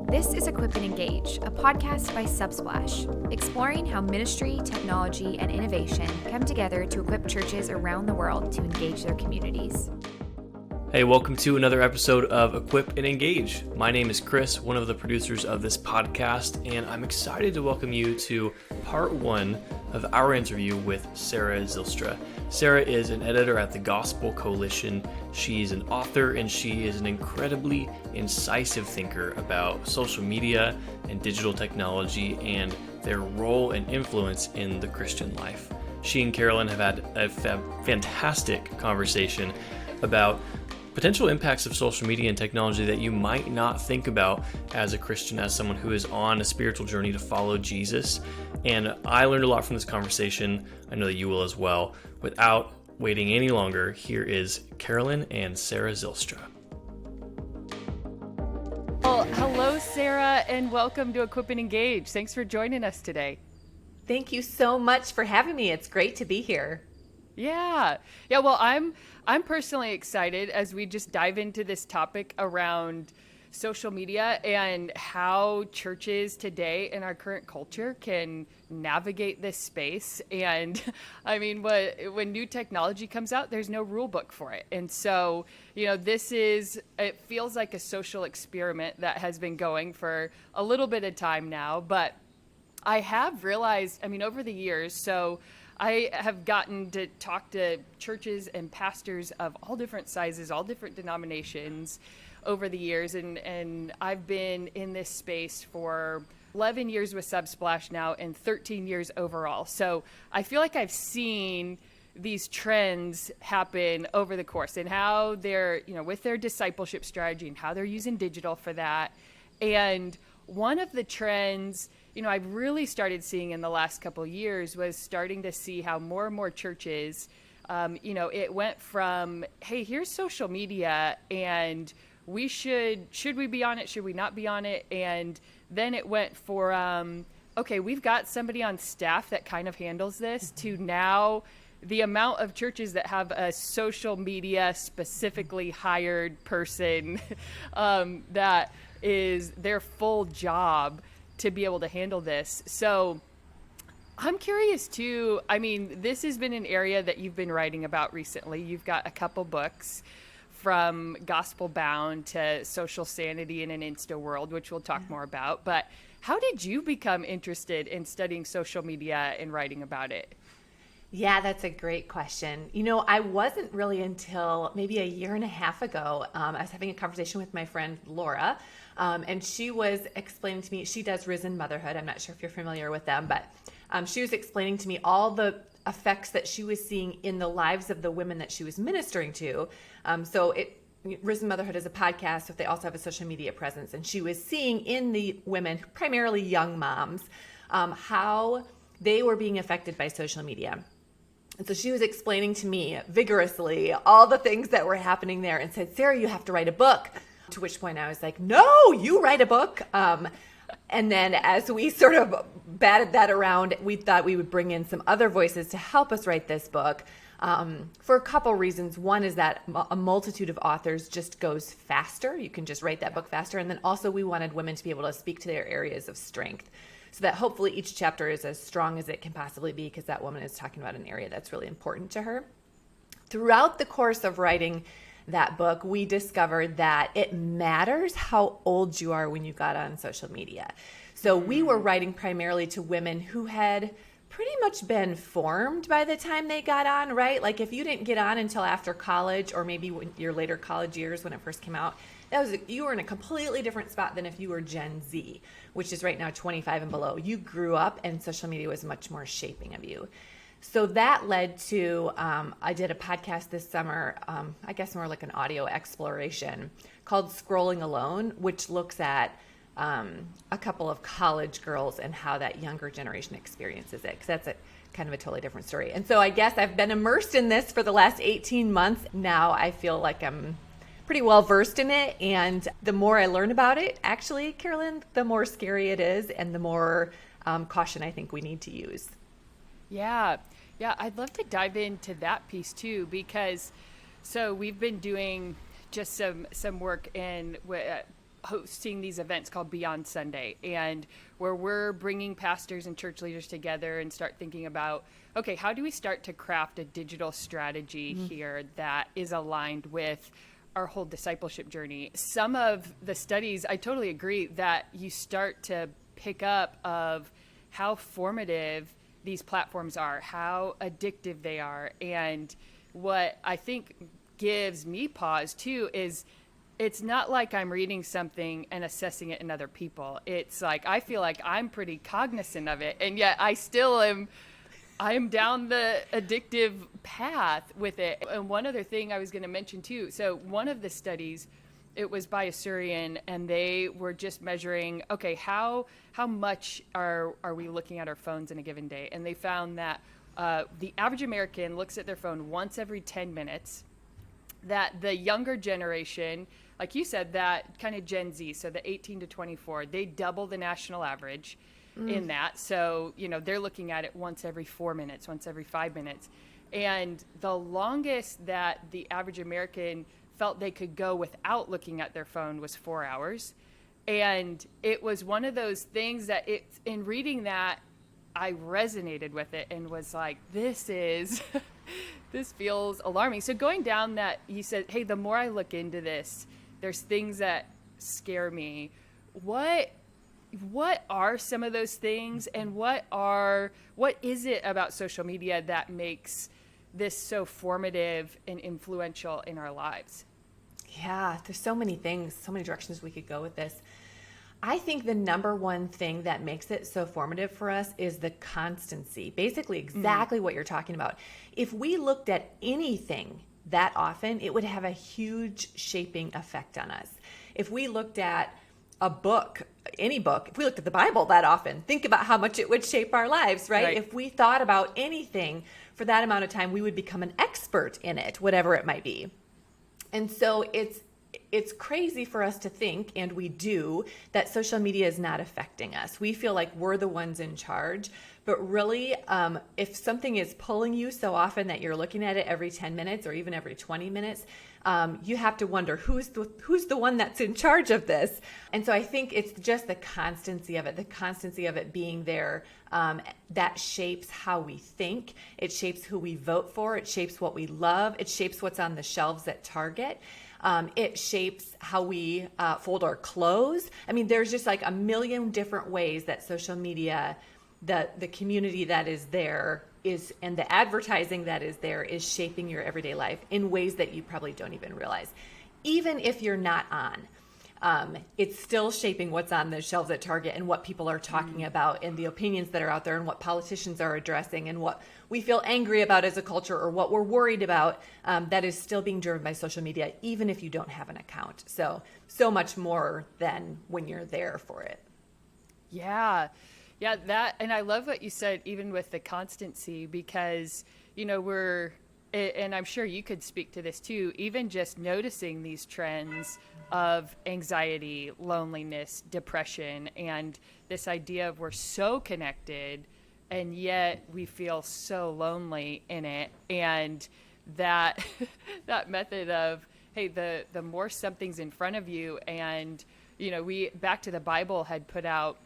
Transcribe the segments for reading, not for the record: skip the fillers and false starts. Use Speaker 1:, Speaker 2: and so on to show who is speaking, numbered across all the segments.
Speaker 1: This is Equip and Engage, a podcast by Subsplash, exploring how ministry, technology, and innovation come together to equip churches around the world to engage their communities.
Speaker 2: Hey, welcome to another episode of Equip and Engage. My name is Chris, one of the producers of this podcast, and I'm excited to welcome you to part one of our interview with Sarah Zylstra. Sarah is an editor at the Gospel Coalition. She's an author, and she is an incredibly incisive thinker about social media and digital technology and their role and influence in the Christian life. She and Carolyn have had a fantastic conversation about potential impacts of social media and technology that you might not think about as a Christian, as someone who is on a spiritual journey to follow Jesus. And I learned a lot from this conversation. I know that you will as well. Without waiting any longer, here is Carolyn and Sarah Zylstra.
Speaker 3: Well, hello, Sarah, and welcome to Equip and Engage. Thanks for joining us today.
Speaker 4: Thank you so much for having me. It's great to be here.
Speaker 3: Yeah. Well, I'm personally excited as we just dive into this topic around social media and how churches today in our current culture can navigate this space. And I mean, when new technology comes out, there's no rule book for it. And so, it feels like a social experiment that has been going for a little bit of time now. But I have realized, over the years, so I have gotten to talk to churches and pastors of all different sizes, all different denominations over the years. And I've been in this space for 11 years with Subsplash now and 13 years overall. So I feel like I've seen these trends happen over the course and how they're, with their discipleship strategy and how they're using digital for that. And one of the trends I've really started seeing in the last couple of years was starting to see how more and more churches, it went from, hey, here's social media and we should we be on it? Should we not be on it? And then it went for, okay, we've got somebody on staff that kind of handles this to now the amount of churches that have a social media specifically hired person that is their full job to be able to handle this. So I'm curious too. This has been an area that you've been writing about recently. You've got a couple books from Gospel Bound to Social Sanity in an Insta World, which we'll talk more about. But how did you become interested in studying social media and writing about it?
Speaker 4: Yeah, that's a great question. I wasn't really until maybe a year and a half ago. I was having a conversation with my friend Laura, and she was explaining to me, she does Risen Motherhood. I'm not sure if you're familiar with them, but she was explaining to me all the effects that she was seeing in the lives of the women that she was ministering to. Risen Motherhood is a podcast, but they also have a social media presence. And she was seeing in the women, primarily young moms, how they were being affected by social media. And so she was explaining to me vigorously all the things that were happening there and said, Sarah, you have to write a book. To which point I was like, no, you write a book. And then as we sort of batted that around, we thought we would bring in some other voices to help us write this book for a couple reasons. One is that a multitude of authors just goes faster. You can just write that book faster. And then also we wanted women to be able to speak to their areas of strength, so that hopefully each chapter is as strong as it can possibly be because that woman is talking about an area that's really important to her. Throughout the course of writing that book, we discovered that it matters how old you are when you got on social media. So we were writing primarily to women who had pretty much been formed by the time they got on, right? Like if you didn't get on until after college or maybe your later college years when it first came out, you were in a completely different spot than if you were Gen Z, which is right now 25 and below. You grew up and social media was much more shaping of you. So that led to, I did a podcast this summer, I guess more like an audio exploration called Scrolling Alone, which looks at a couple of college girls and how that younger generation experiences it, because that's kind of a totally different story. And so I guess I've been immersed in this for the last 18 months. Now I feel like I'm pretty well versed in it. And the more I learn about it, actually, Carolyn, the more scary it is and the more caution I think we need to use.
Speaker 3: Yeah, I'd love to dive into that piece too, because so we've been doing just some work in hosting these events called Beyond Sunday, and where we're bringing pastors and church leaders together and start thinking about, okay, how do we start to craft a digital strategy here that is aligned with our whole discipleship journey? Some of the studies, I totally agree that you start to pick up of how formative these platforms are, how addictive they are. And what I think gives me pause too is it's not like I'm reading something and assessing it in other people. It's like, I feel like I'm pretty cognizant of it, and yet I still am down the addictive path with it. And one other thing I was going to mention too. So one of the studies, it was by a Syrian, and they were just measuring, okay, how much are we looking at our phones in a given day? And they found that the average American looks at their phone once every 10 minutes, that the younger generation, like you said, that kind of Gen Z, so the 18 to 24, they double the national average in that. So, they're looking at it once every 4 minutes, once every 5 minutes. And the longest that the average American felt they could go without looking at their phone was 4 hours. And it was one of those things that in reading that, I resonated with it and was like, this feels alarming. So going down that, he said, hey, the more I look into this, there's things that scare me. What are some of those things, and what is it about social media that makes this so formative and influential in our lives?
Speaker 4: Yeah, there's so many things, so many directions we could go with this. I think the number one thing that makes it so formative for us is the constancy. Basically, exactly what you're talking about. If we looked at anything that often, it would have a huge shaping effect on us. If we looked at a book, any book, if we looked at the Bible that often, think about how much it would shape our lives, right? If we thought about anything for that amount of time, we would become an expert in it, whatever it might be. And so it's crazy for us to think, and we do, that social media is not affecting us. We feel like we're the ones in charge, but really, if something is pulling you so often that you're looking at it every 10 minutes or even every 20 minutes, you have to wonder who's the one that's in charge of this. And so I think it's just the constancy of it being there, that shapes how we think. It shapes who we vote for. It shapes what we love. It shapes what's on the shelves at Target. It shapes how we fold our clothes. I mean, there's just like a million different ways that social media, the community that is there is, and the advertising that is there is shaping your everyday life in ways that you probably don't even realize. Even if you're not on, it's still shaping what's on the shelves at Target and what people are talking about and the opinions that are out there and what politicians are addressing and what we feel angry about as a culture or what we're worried about, that is still being driven by social media, even if you don't have an account. So much more than when you're there for it.
Speaker 3: Yeah, that, and I love what you said, even with the constancy, because, and I'm sure you could speak to this too, even just noticing these trends of anxiety, loneliness, depression, and this idea of we're so connected and yet we feel so lonely in it. And that that method of, hey, the more something's in front of you, and we, back to the Bible, had put out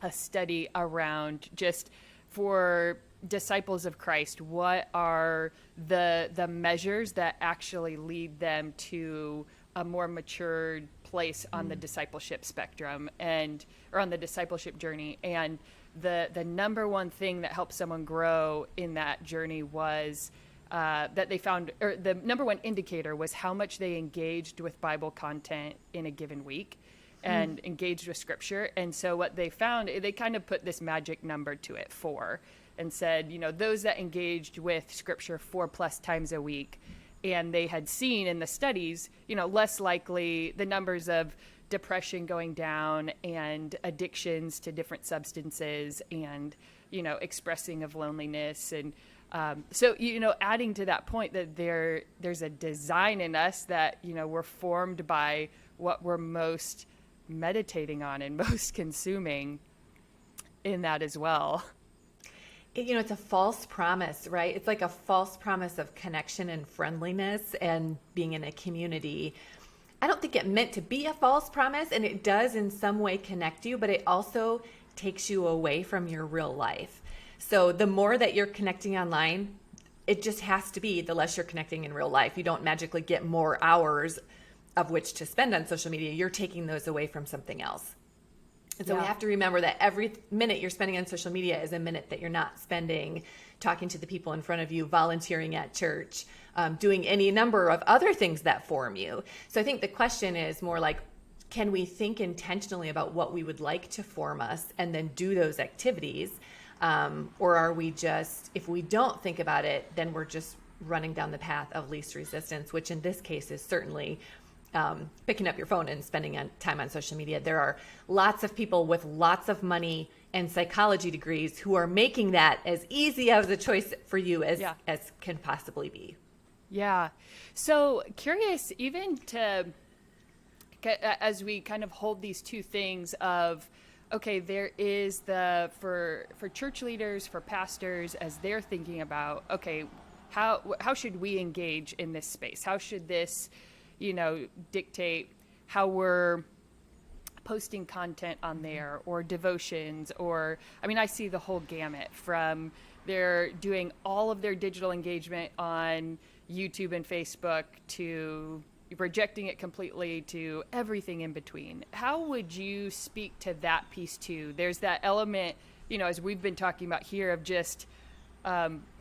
Speaker 3: a study around just for disciples of Christ, what are the measures that actually lead them to a more matured place on the discipleship spectrum or on the discipleship journey. And the number one thing that helps someone grow in that journey was that they found, or the number one indicator was how much they engaged with Bible content in a given week and engaged with scripture. And so what they found, they kind of put this magic number to it, 4, and said, those that engaged with scripture 4+ times a week, and they had seen in the studies, less likely the numbers of depression going down and addictions to different substances and, expressing of loneliness. And so, adding to that point that there's a design in us that, we're formed by what we're most meditating on and most consuming in that as well.
Speaker 4: It's a false promise, right? It's like a false promise of connection and friendliness and being in a community I don't think it meant to be a false promise, and it does in some way connect you, but it also takes you away from your real life. So the more that you're connecting online, it just has to be the less you're connecting in real life. You don't magically get more hours of which to spend on social media. You're taking those away from something else. And so we have to remember that every minute you're spending on social media is a minute that you're not spending talking to the people in front of you, volunteering at church, doing any number of other things that form you. So I think the question is more like, can we think intentionally about what we would like to form us and then do those activities? Or are we just, if we don't think about it, then we're just running down the path of least resistance, which in this case is certainly picking up your phone and spending time on social media. There are lots of people with lots of money and psychology degrees who are making that as easy as a choice for you as can possibly be.
Speaker 3: Yeah. So curious, even as we kind of hold these two things of, okay, there is for church leaders, for pastors, as they're thinking about, okay, how should we engage in this space? How should this, dictate how we're posting content on there, or devotions, or, I see the whole gamut from they're doing all of their digital engagement on YouTube and Facebook to rejecting it completely to everything in between. How would you speak to that piece too? There's that element, as we've been talking about here, of just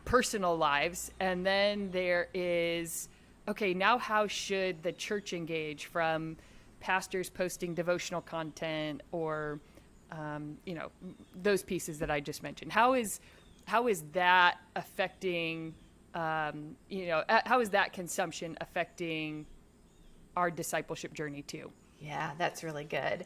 Speaker 3: personal lives. And then there is, okay, now how should the church engage, from pastors posting devotional content or, those pieces that I just mentioned? How is that affecting, how is that consumption affecting our discipleship journey too?
Speaker 4: Yeah, that's really good.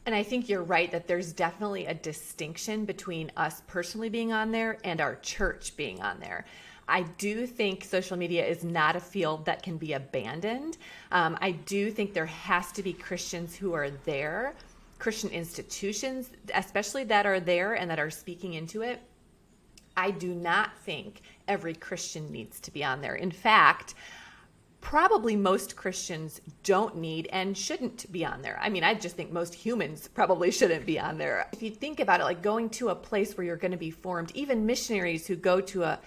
Speaker 4: And I think you're right that there's definitely a distinction between us personally being on there and our church being on there. I do think social media is not a field that can be abandoned. I do think there has to be Christians who are there, Christian institutions, especially that are there and that are speaking into it. I do not think every Christian needs to be on there. In fact, probably most Christians don't need and shouldn't be on there. I just think most humans probably shouldn't be on there. If you think about it, like going to a place where you're going to be formed, even missionaries who go to a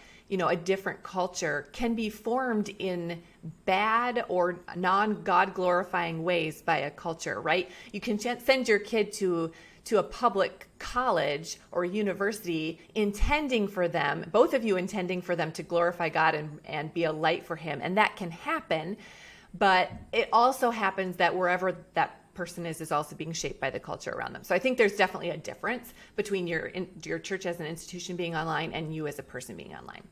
Speaker 4: different culture can be formed in bad or non-God glorifying ways by a culture, right? You can send your kid to a public college or university intending for them, both of you intending for them to glorify God and be a light for him. And that can happen, but it also happens that wherever that person is also being shaped by the culture around them. So I think there's definitely a difference between your church as an institution being online and you as a person being online.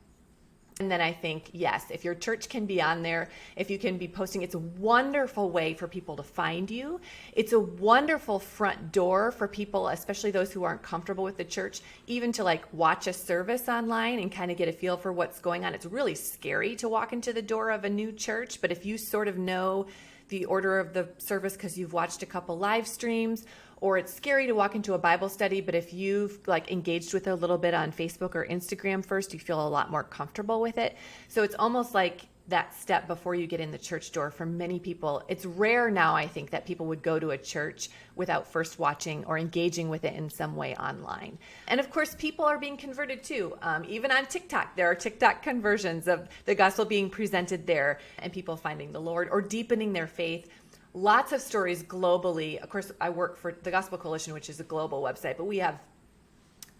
Speaker 4: And then I think, yes, if your church can be on there, if you can be posting, it's a wonderful way for people to find you. It's a wonderful front door for people, especially those who aren't comfortable with the church, even to watch a service online and kind of get a feel for what's going on. It's really scary to walk into the door of a new church, but if you sort of know the order of the service because you've watched a couple live streams, or it's scary to walk into a Bible study, but if you've engaged with it a little bit on Facebook or Instagram first, you feel a lot more comfortable with it. So it's almost like that step before you get in the church door for many people. It's rare now, I think, that people would go to a church without first watching or engaging with it in some way online. And of course, people are being converted too. Even on TikTok, there are TikTok conversions of the gospel being presented there and people finding the Lord or deepening their faith. Lots of stories globally. Of course, I work for the Gospel Coalition, which is a global website, but we have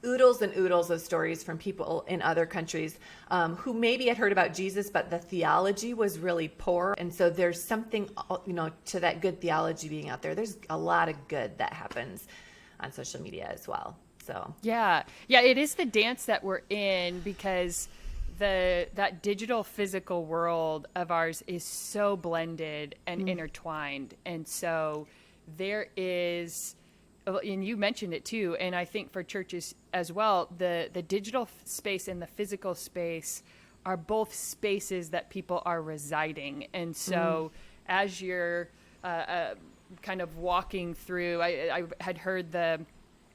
Speaker 4: oodles and oodles of stories from people in other countries who maybe had heard about Jesus, but the theology was really poor. And so there's something, to that good theology being out there. There's a lot of good that happens on social media as well. So
Speaker 3: yeah, it is the dance that we're in, because that digital physical world of ours is so blended and intertwined. And so there is, and you mentioned it too, and I think for churches as well, the digital space and the physical space are both spaces that people are residing. And so as you're kind of walking through, I had heard the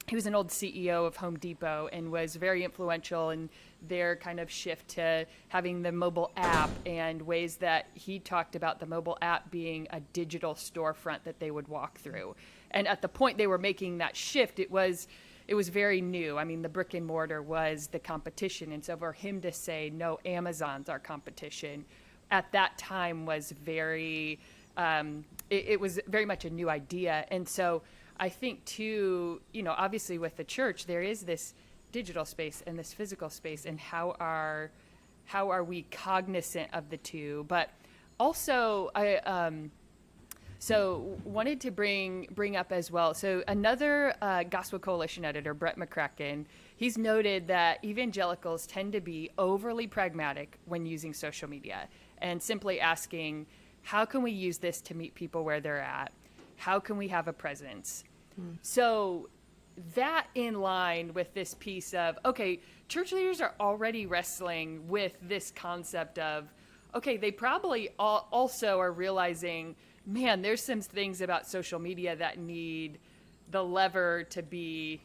Speaker 3: he was an old CEO of Home Depot and was very influential in their kind of shift to having the mobile app, and ways that he talked about the mobile app being a digital storefront that they would walk through. And at the point they were making that shift, it was very new. I mean, the brick and mortar was the competition. And so for him to say, no, Amazon's our competition, at that time was very, it was very much a new idea. And so I think too, obviously with the church, there is this digital space and this physical space, and how are we cognizant of the two? But also, I wanted to bring up as well. So another Gospel Coalition editor, Brett McCracken, he's noted that evangelicals tend to be overly pragmatic when using social media, and simply asking, how can we use this to meet people where they're at? How can we have a presence? So that in line with this piece of, okay, church leaders are already wrestling with this concept of, okay, they probably also are realizing, man, there's some things about social media that need the lever to be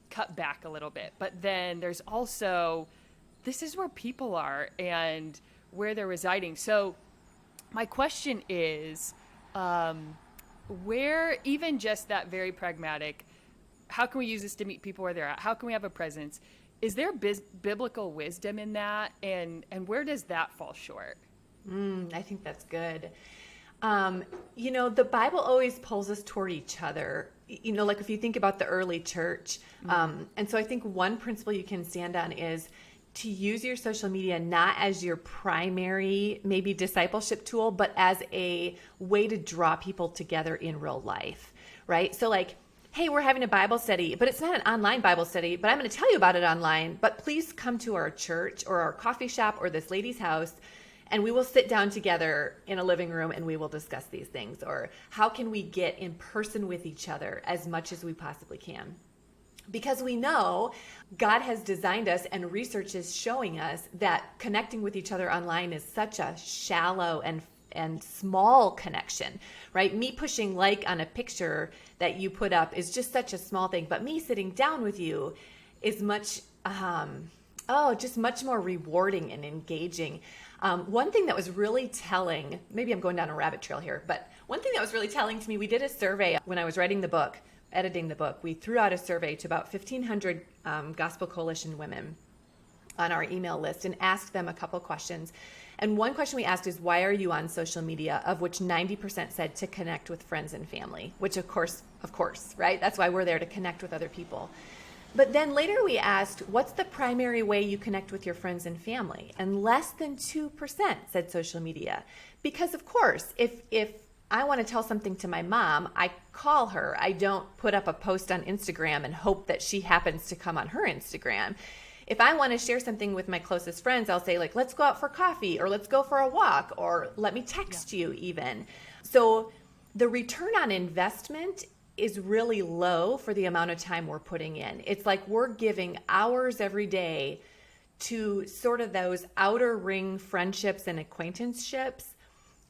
Speaker 3: cut back a little bit. But then there's also, this is where people are and where they're residing. So my question is, where, even just that very pragmatic, how can we use this to meet people where they're at? How can we have a presence? Is there biblical wisdom in that? And where does that fall short?
Speaker 4: I think that's good. The Bible always pulls us toward each other, like if you think about the early church. And so I think one principle you can stand on is to use your social media not as your primary, maybe discipleship tool, but as a way to draw people together in real life, right? So like, hey, we're having a Bible study, but it's not an online Bible study, but I'm going to tell you about it online, but please come to our church or our coffee shop or this lady's house, and we will sit down together in a living room and we will discuss these things. Or how can we get in person with each other as much as we possibly can? Because we know God has designed us, and research is showing us that connecting with each other online is such a shallow and small connection, right? Me pushing like on a picture that you put up is just such a small thing, but me sitting down with you is much, just much more rewarding and engaging. One thing that was really telling, maybe I'm going down a rabbit trail here, but one thing that was really telling to me, we did a survey when I was editing the book. We threw out a survey to about 1,500 Gospel Coalition women on our email list and asked them a couple questions. And one question we asked is, why are you on social media? Of which 90% said to connect with friends and family, which of course, right? That's why we're there, to connect with other people. But then later we asked, what's the primary way you connect with your friends and family? And less than 2% said social media. Because of course, if I want to tell something to my mom, I call her. I don't put up a post on Instagram and hope that she happens to come on her Instagram. If I want to share something with my closest friends, I'll say, like, let's go out for coffee, or let's go for a walk, or let me text you even. So the return on investment is really low for the amount of time we're putting in. It's like we're giving hours every day to sort of those outer ring friendships and acquaintanceships,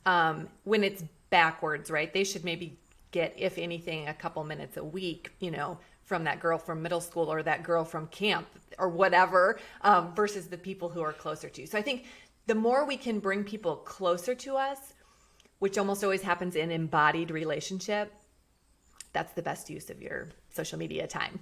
Speaker 4: when it's backwards, right? They should maybe get, if anything, a couple minutes a week, from that girl from middle school or that girl from camp or whatever, versus the people who are closer to you. So I think the more we can bring people closer to us, which almost always happens in embodied relationship, that's the best use of your social media time.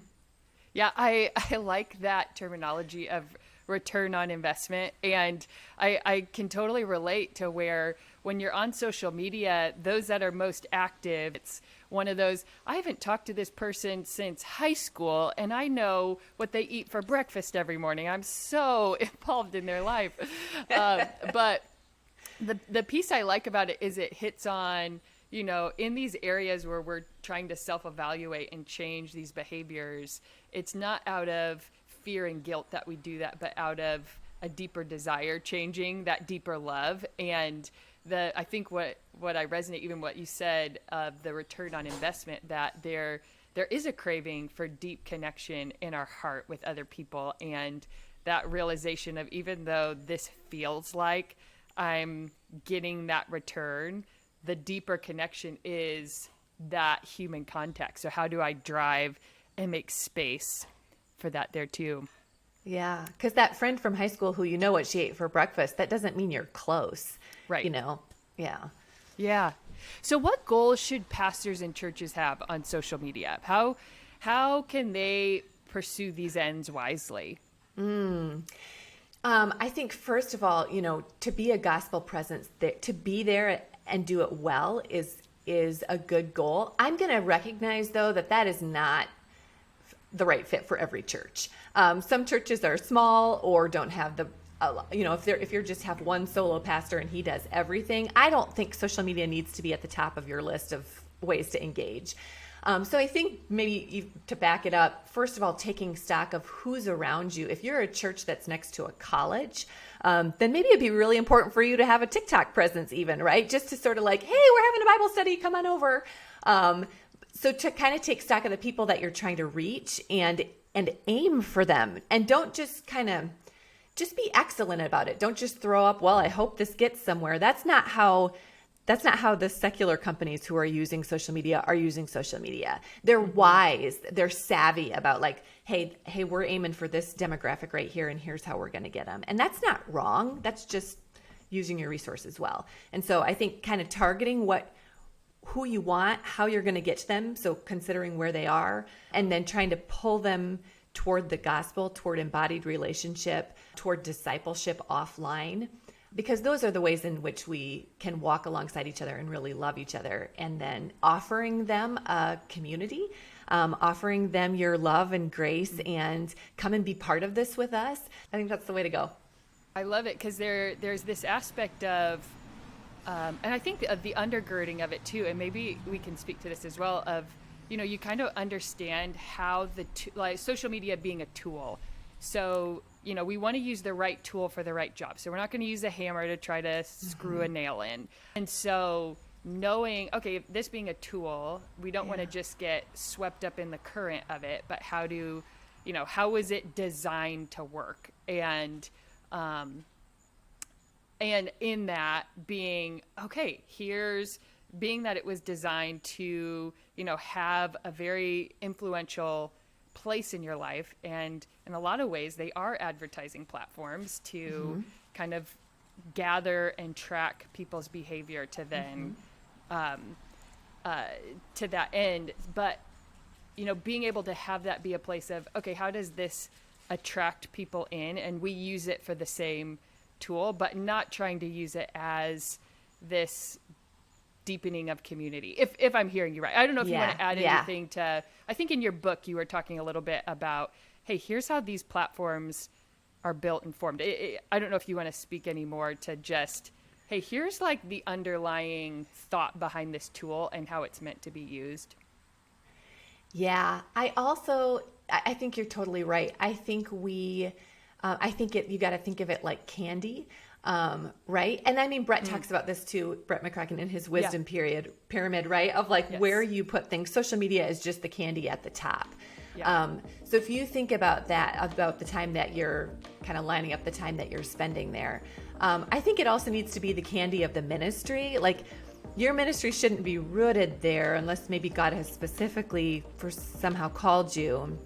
Speaker 3: Yeah, I like that terminology of return on investment. And I can totally relate to where when you're on social media, those that are most active, it's one of those, I haven't talked to this person since high school, and I know what they eat for breakfast every morning. I'm so involved in their life. But the piece I like about it is it hits on, in these areas where we're trying to self-evaluate and change these behaviors, it's not out of fear and guilt that we do that, but out of a deeper desire, changing that deeper love. And I think what I resonate, even what you said of the return on investment, that there is a craving for deep connection in our heart with other people. And that realization of, even though this feels like I'm getting that return, the deeper connection is that human contact. So how do I drive and make space for that there too.
Speaker 4: Yeah, because that friend from high school who you know what she ate for breakfast, that doesn't mean you're close.
Speaker 3: Right.
Speaker 4: Yeah.
Speaker 3: Yeah. So what goals should pastors and churches have on social media? How can they pursue these ends wisely?
Speaker 4: I think first of all, to be a gospel presence, to be there and do it well is a good goal. I'm going to recognize though that is not the right fit for every church. Some churches are small or don't have if you just have one solo pastor and he does everything, I don't think social media needs to be at the top of your list of ways to engage. So I think maybe to back it up, first of all, taking stock of who's around you. If you're a church that's next to a college, then maybe it'd be really important for you to have a TikTok presence even, right? Just to sort of like, hey, we're having a Bible study, come on over. So to kind of take stock of the people that you're trying to reach and aim for them, and don't just just be excellent about it. Don't just throw up, well, I hope this gets somewhere. That's not how the secular companies who are using social media are using social media. They're wise. They're savvy about like, hey, we're aiming for this demographic right here, and here's how we're going to get them. And that's not wrong. That's just using your resources well. And so I think kind of targeting who you want, how you're going to get to them. So considering where they are, and then trying to pull them toward the gospel, toward embodied relationship, toward discipleship offline, because those are the ways in which we can walk alongside each other and really love each other. And then offering them a community, offering them your love and grace, and come and be part of this with us. I think that's the way to go.
Speaker 3: I love it because there's this aspect of, and I think of the undergirding of it too, and maybe we can speak to this as well, of, you kind of understand how like social media being a tool. So, we want to use the right tool for the right job. So we're not going to use a hammer to try to screw a nail in. And so knowing, okay, this being a tool, we don't want to just get swept up in the current of it, but how is it designed to work? And in that being, okay, being that it was designed to, have a very influential place in your life, and in a lot of ways they are advertising platforms to kind of gather and track people's behavior to then to that end. But being able to have that be a place of, okay, how does this attract people in, and we use it for the same tool, but not trying to use it as this deepening of community, if I'm hearing you right. I don't know if you want to add anything to, I think in your book you were talking a little bit about, hey, here's how these platforms are built and formed. I don't know if you want to speak any more to just, hey, here's like the underlying thought behind this tool and how it's meant to be used.
Speaker 4: Yeah, I think you're totally right. I think you got to think of it like candy. Right. And I mean, Brett talks about this too, Brett McCracken, in his wisdom pyramid, right? Of like where you put things. Social media is just the candy at the top. Yeah. So if you think about that, about the time that you're kind of lining up the time that you're spending there, I think it also needs to be the candy of the ministry. Like your ministry shouldn't be rooted there unless maybe God has specifically somehow called you.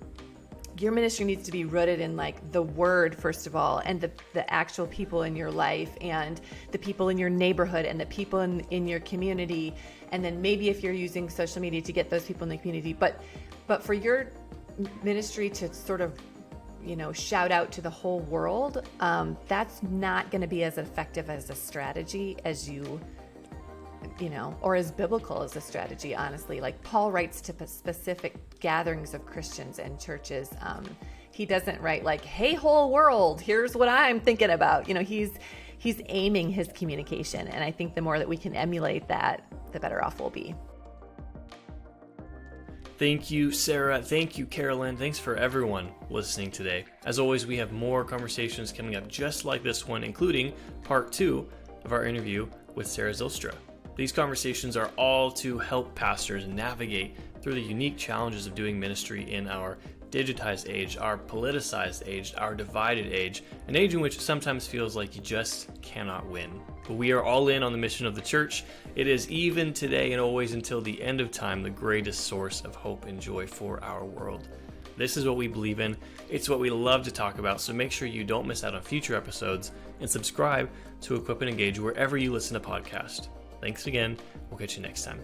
Speaker 4: Your ministry needs to be rooted in like the word, first of all, and the actual people in your life, and the people in your neighborhood, and the people in your community. And then maybe if you're using social media to get those people in the community, but for your ministry to sort of, shout out to the whole world, that's not going to be as effective as a strategy as or as biblical as a strategy, honestly. Like Paul writes to specific gatherings of Christians and churches. He doesn't write like, hey, whole world, here's what I'm thinking about. He's aiming his communication. And I think the more that we can emulate that, the better off we'll be.
Speaker 2: Thank you, Sarah. Thank you, Carolyn. Thanks for everyone listening today. As always, we have more conversations coming up just like this one, including part 2 of our interview with Sarah Zylstra. These conversations are all to help pastors navigate through the unique challenges of doing ministry in our digitized age, our politicized age, our divided age, an age in which sometimes feels like you just cannot win. But we are all in on the mission of the church. It is even today and always until the end of time the greatest source of hope and joy for our world. This is what we believe in. It's what we love to talk about, so make sure you don't miss out on future episodes and subscribe to Equip and Engage wherever you listen to podcasts. Thanks again. We'll catch you next time.